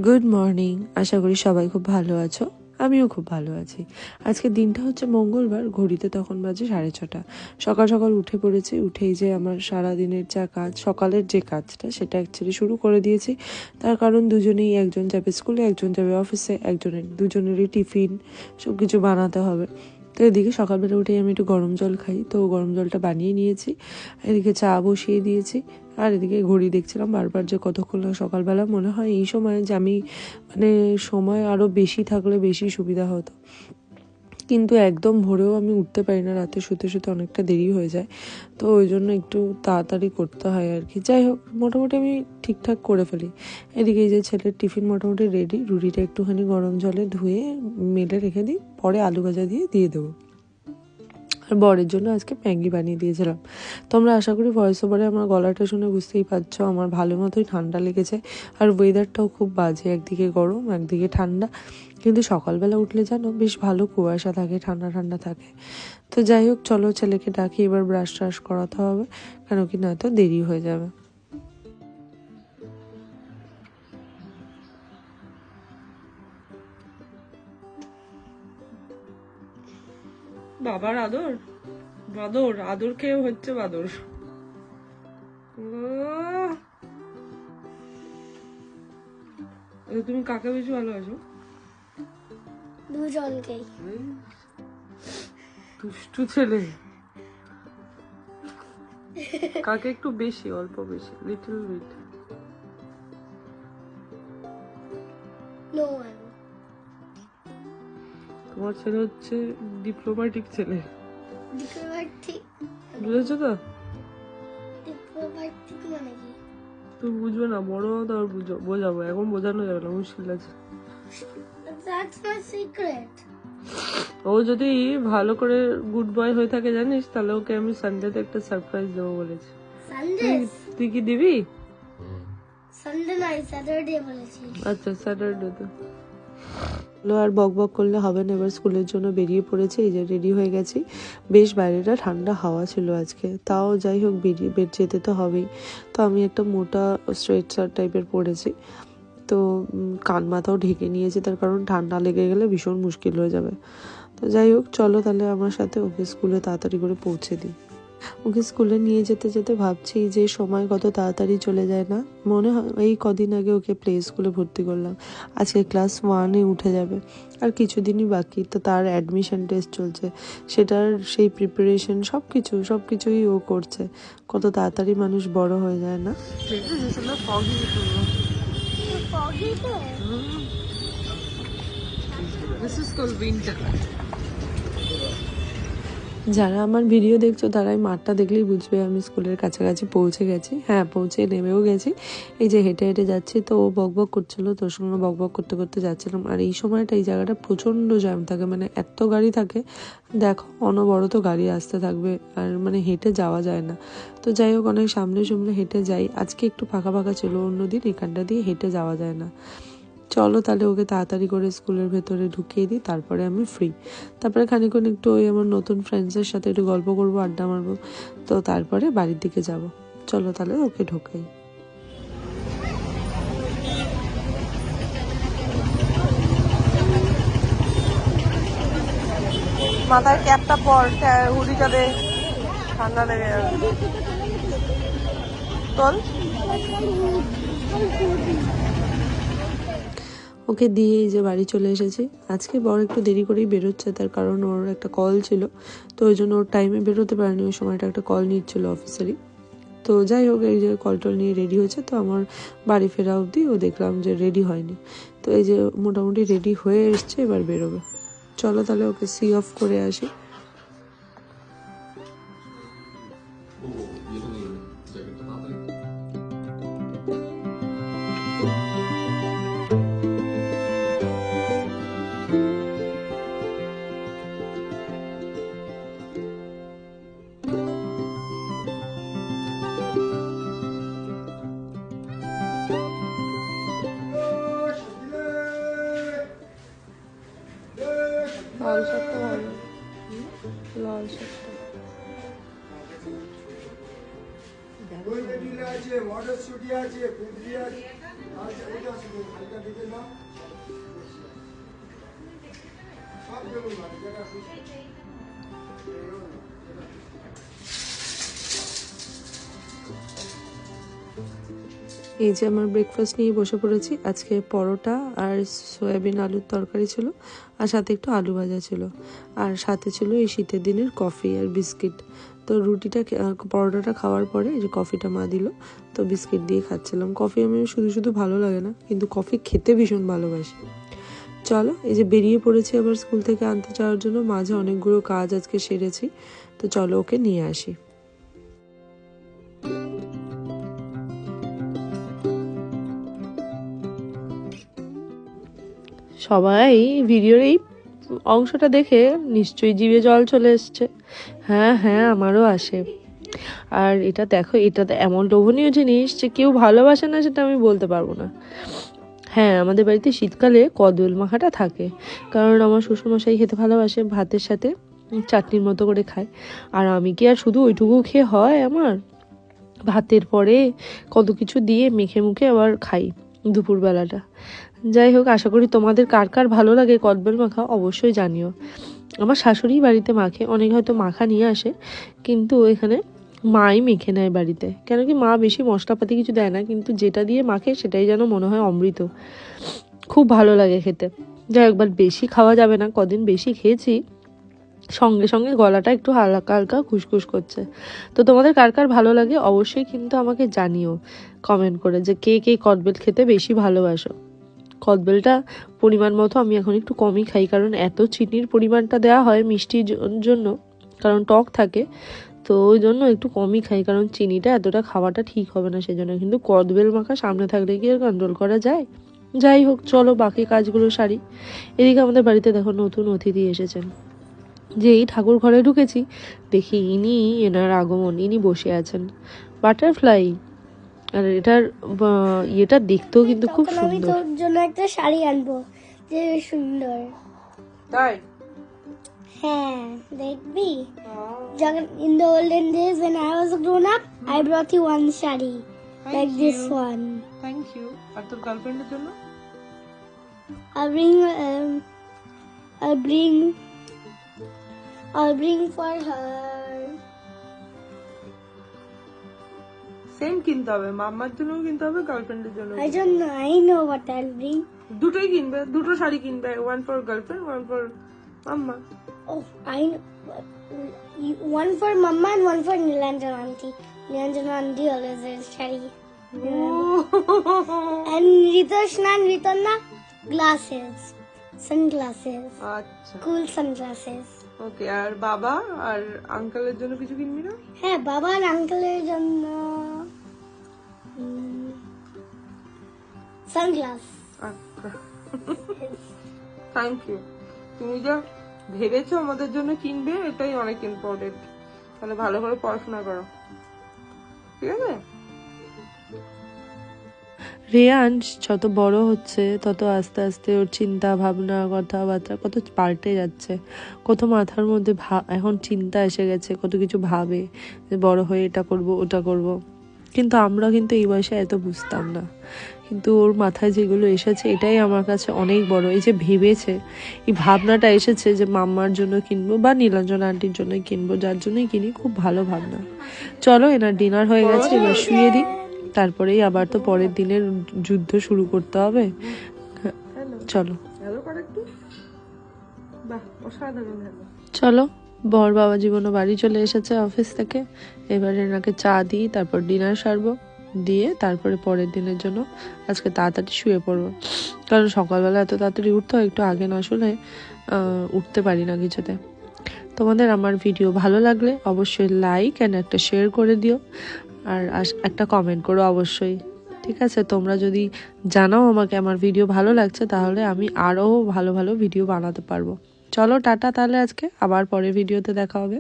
Good morning, আশা করি সবাই খুব ভালো আছো। আমিও খুব ভালো আছি। আজকের দিনটা হচ্ছে মঙ্গলবার, ঘড়িতে তখন বাজে 6:30। সকাল সকাল উঠে পড়েছি। উঠেই যে আমার সারাদিনের যা কাজ, সকালের যে কাজটা সেটা অ্যাকচুয়ালি শুরু করে দিয়েছি। তার কারণ দুজনেই, একজন যাবে স্কুলে, একজন যাবে অফিসে, দুজনেরই টিফিন সব কিছু বানাতে হবে। তো এদিকে সকালবেলা উঠেই আমি একটু গরম জল খাই, তো গরম জলটা বানিয়ে নিয়েছি। এদিকে চা বসিয়ে দিয়েছি। আর এদিকে ঘড়ি দেখছিলাম বারবার যে কতক্ষণ সকালবেলা। মনে হয় এই সময় যে আমি সময় আরও বেশি থাকলে বেশি সুবিধা হতো, কিন্তু একদম ভোরেও আমি উঠতে পারি না, রাতে শুতে শুতে অনেকটা দেরি হয়ে যায়। তো ওই জন্য একটু তাড়াতাড়ি করতে হয় আর কি। যাই হোক, মোটামুটি আমি ঠিকঠাক করে ফেলি। এদিকে এই যে ছেলের টিফিন মোটামুটি রেডি। রুটিটা একটুখানি গরম জলে ধুয়ে মেলে রেখে দিই, পরে আলু ভাজা দিয়ে দেবো। আর বরের জন্য আজকে ম্যাগি বানিয়ে দিয়েছিলাম। তোমরা আশা করি ভয়েস ওভারে আমার গলাটা শুনে বুঝতেই পারছো আমার ভালো মতোই ঠান্ডা লেগেছে। আর ওয়েদারটাও খুব বাজে, একদিকে গরম একদিকে ঠান্ডা। কিন্তু সকালবেলা উঠলে জানো বেশ ভালো কুয়াশা থাকে, ঠান্ডা ঠান্ডা থাকে। তো যাই হোক, চলো ছেলেকে ডাকি, এবার ব্রাশ ট্রাশ করাতে হবে, কেন কি না তো দেরি হয়ে যাবে। বাবার আদর, বাদর আদর খেয়ে হচ্ছে বাদর। তুমি কাকে বেশি ভালোবাসো? দুজনকেই। দুষ্টু ছেলে। কাকে একটু বেশি, অল্প বেশি, লিটল বিট? No one. তোমার ছেলে হচ্ছে ডিপ্লোম্যাটিক ছেলে। ডিপ্লোম্যাটিক বুঝেছো তো? ডিপ্লোম্যাটিক মানে কি? তুমি বুঝবে না, বড় হও তারপর বোঝাবো, এখন বোঝানো যাবে না, মুশকিল আছে। That's my secret. ও যদি ভালো করে গুড বয় হয়ে থাকে জানিস, তাহলে ওকে আমি সানডেতে একটা সারপ্রাইজ দেবো বলেছি। সানডে? তুই কি দিবি? সানডে নাই, স্যাটারডে বলেছি। আচ্ছা, স্যাটারডে তো। আর বক বক করলে হবে না, এবার স্কুলের জন্য বেরিয়ে পড়েছে। এই যে রেডি হয়ে গেছি। বেশ বাইরেটা ঠান্ডা হাওয়া ছিল আজকে, তাও যাই হোক বেরিয়ে যেতে তো হবেই। তো আমি একটা মোটা স্ট্রেট শার্ট টাইপের পরেছি, তো কান মাথাও ঢেকে নিয়েছি, তার কারণ ঠান্ডা লেগে গেলে ভীষণ মুশকিল হয়ে যাবে। তো যাই হোক, চলো তাহলে আমার সাথে ওকে স্কুলে তাড়াতাড়ি করে পৌঁছে দিই। ওকে স্কুলে নিয়ে যেতে যেতে ভাবছি যে সময় কত তাড়াতাড়ি চলে যায় না। মনে হয় এই কদিন আগে ওকে প্লে স্কুলে ভর্তি করলাম, আজকে ক্লাস 1-এ উঠে যাবে। আর কিছুদিনই বাকি, তো তার অ্যাডমিশন টেস্ট চলছে, সেটার সেই প্রিপারেশন সবকিছুই ও করছে। কত তাড়াতাড়ি মানুষ বড় হয়ে যায় না। যারা আমার ভিডিও দেখছো তারাই মাঠটা দেখলেই বুঝবে আমি স্কুলের কাছাকাছি পৌঁছে গেছি। হ্যাঁ, পৌঁছে নেমেও গেছি। এই যে হেঁটে হেঁটে যাচ্ছি, তো ও বকবক করছিল, তোর সঙ্গে বকবক করতে করতে যাচ্ছিলাম। আর এই সময়টা এই জায়গাটা প্রচণ্ড জ্যাম থাকে, মানে এত গাড়ি থাকে, দেখো অনবরত গাড়ি আসতে থাকবে, আর মানে হেঁটে যাওয়া যায় না। তো যাই হোক, অনেক সামনে সামনে হেঁটে যাই। আজকে একটু ফাঁকা ফাঁকা ছিল, অন্যদিন এখানটা দিয়ে হেঁটে যাওয়া যায় না। চলো তাহলে ওকে তাড়াতাড়ি করে স্কুলের ভেতরে ঢুকিয়ে দিই, তারপরে আমি ফ্রি। তারপরে খানিকক্ষণ একটু ওই আমার নতুন ফ্রেন্ডসের সাথে একটু গল্প করবো, আড্ডা মারবো, তো তারপরে বাড়ির দিকে যাব। চলো তাহলে ওকে ঢোকাই। মাথায় ক্যাপটা পর, হুডিটা দে, ঠান্ডা লেগে যাবে। চল। ওকে দিয়ে এই যে বাড়ি চলে এসেছি। আজকে বড় একটু দেরি করেই বেরোচ্ছে, তার কারণ ওর একটা কল ছিল, তো ওই জন্য ওর টাইমে বেরোতে পারেনি। ওই সময়টা একটা কল নিচ্ছিল অফিসেরই। তো যাই হোক, এই যে কল টল নিয়ে রেডি হয়েছে, তো আমার বাড়ি ফেরা অবধি ও দেখলাম যে রেডি হয়নি। তো এই যে মোটামুটি রেডি হয়ে এসছে, এবার বেরোবে। চলো তাহলে ওকে সি অফ করে আসি। লাল শাকটা ভালো, লাল শাকটা। এই যে আমার ব্রেকফাস্ট নিয়ে বসে পড়েছি। আজকে পরোটা আর সয়াবিন আলুর তরকারি ছিল, আর সাথে একটু আলু ভাজা ছিল, আর সাথে ছিল এই শীতের দিনের কফি আর বিস্কিট। তো পরোটাটা খাওয়ার পরে এই যে কফিটা মা দিল, তো বিস্কিট দিয়ে খাচ্ছিলাম। কফি আমি শুধু শুধু ভালো লাগে না, কিন্তু কফি খেতে ভীষণ ভালোবাসি। চলো, এই যে বেরিয়ে পড়েছি আবার স্কুল থেকে আনতে যাওয়ার জন্য। মাঝে অনেকগুলো কাজ আজকে সেরেছি, তো চলো ওকে নিয়ে আসি। সবাই ভিডিওর এই অংশটা দেখে নিশ্চয়ই জিভে জল চলে এসছে। হ্যাঁ হ্যাঁ, আমারও আসে। আর এটা দেখো, এটা এমন লোভনীয় জিনিস যে কেউ ভালোবাসে না সেটা আমি বলতে পারবো না। হ্যাঁ, আমাদের বাড়িতে শীতকালে কদবেল মাখাটা থাকে, কারণ আমার শ্বশুরমশাই খেতে ভালোবাসে, ভাতের সাথে চাটনির মতো করে খায়। আর আমি কি আর শুধু ওইটুকু খেয়ে হয় আমার? ভাতের পরে কত কিছু দিয়ে মেখে মুখে আবার খাই দুপুরবেলাটা। যাই হোক, আশা করি তোমাদের কার কার ভালো লাগে কদবেল মাখা, অবশ্যই জানিও। আমার শাশুড়ি বাড়িতে মাখে, অনেকে হয়তো মাখা নিয়ে আসে, কিন্তু এখানে মাই মেখে নেয় বাড়িতে। কেন কি, মা বেশি মশলাপাতি কিছু দেয় না, কিন্তু যেটা দিয়ে মাখে সেটাই যেন মনে হয় অমৃত। খুব ভালো লাগে খেতে। যাই একবার বেশি খাওয়া যাবে না, কদিন বেশি খেয়েছি, সঙ্গে সঙ্গে গলাটা একটু হালকা হালকা খুসখুস করছে। তো তোমাদের কার কার ভালো লাগে অবশ্যই কিন্তু আমাকে জানিও কমেন্ট করে, যে কে কে কদবেল খেতে বেশি ভালোবাসো। কদবেলটা পরিমাণ মতো আমি এখন একটু কমই খাই, কারণ এত চিনির পরিমাণটা দেওয়া হয় মিষ্টির জন্য, কারণ টক থাকে, তো ওই জন্য একটু কমই খাই, কারণ চিনিটা এতটা খাওয়াটা ঠিক হবে না সেজন্য। কিন্তু কদবেল মাখা সামনে থাকলে কি আর কন্ট্রোল করা যায়? যাই হোক, চলো বাকি কাজগুলো সারি। এদিকে আমাদের বাড়িতে দেখো নতুন অতিথি এসেছেন। যেই ঠাকুর ঘরে ঢুকেছি, দেখি এনার আগমন, ইনি বসে আছেন। বাটারফ্লাই। আর এটার ইয়েটা দেখতেও কিন্তু খুব তখন আমি সুন্দর। তোর জন্য একটা শাড়ি আনবো, যে সুন্দর। তাই? হ্যাঁ, দেখবি? যখন in the olden days when I was grown up, I brought you one shari like this one. Thank you. আর তোর গার্লফ্রেন্ডের জন্য? I'll bring for her. Same কিনতে হবে, মাম্মার জন্যও কিনতে হবে, গার্লফ্রেন্ডের জন্য। I don't know. I know what I'll bring. দুটোই কিনবে, দুটো শাড়ি কিনবে, one for girlfriend, one for mamma. Oh, I know. One for Mama and one for Nilanjana auntie. Nilanjana auntie always wears shari. And Ritoshna and Ritanna, glasses, sunglasses, আচ্ছা, cool sunglasses. ওকে। আর বাবা আর আঙ্কেলের জন্য কিছু কিনবি না? হ্যাঁ, বাবা আর আঙ্কেলের জন্য সানগ্লাস। আচ্ছা, থ্যাংক ইউ। তুমি যা ভেবেছো আমাদের জন্য কিনবে, এটাই অনেক ইম্পর্টেন্ট। তাহলে ভালো করে পড়াশোনা করো, ঠিক আছে? রেয়ান যত বড় হচ্ছে তত আস্তে আস্তে ওর চিন্তা ভাবনা কথাবার্তা কত পাল্টে যাচ্ছে। কত মাথার মধ্যে এখন চিন্তা এসে গেছে, কত কিছু ভাবে যে বড় হয়ে এটা করব ওটা করব। কিন্তু আমরা কিন্তু এই বয়সে এত বুঝতাম না, কিন্তু ওর মাথায় যেগুলো এসেছে এটাই আমার কাছে অনেক বড়। এই যে ভেবেছে, এই ভাবনাটা এসেছে যে মাম্মার জন্য কিনবো বা নীলাঞ্জনা আন্টির জন্য কিনবো, যার জন্যই কিনি, খুব ভালো ভাবনা। চলো, এনার ডিনার হয়ে গেছে, এবার শুয়ে দিই, তারপরেই আবার তো পরের দিনের যুদ্ধ শুরু করতে হবে। চলো, চলো। বর বাবা জীবনও বাড়ি চলে এসেছে অফিস থেকে, এবার এনাকে চা দিই, তারপর ডিনার সারবো, দিয়ে তারপরে পরের দিনের জন্য আজকে তাড়াতাড়ি শুয়ে পড়বো, কারণ সকালবেলা এত তাড়াতাড়ি উঠতে হয়, একটু আগে না শুলে উঠতে পারি না কিছুতে। তোমাদের আমার ভিডিও ভালো লাগলে অবশ্যই লাইক অ্যান্ড একটা শেয়ার করে দিও, আর একটা কমেন্ট করো অবশ্যই, ঠিক আছে? তোমরা যদি জানাও আমাকে আমার ভিডিও ভালো লাগছে, তাহলে আমি আরও ভালো ভালো ভিডিও বানাতে পারবো। চলো টাটা, তাহলে আজকে আবার পরের ভিডিওতে দেখা হবে।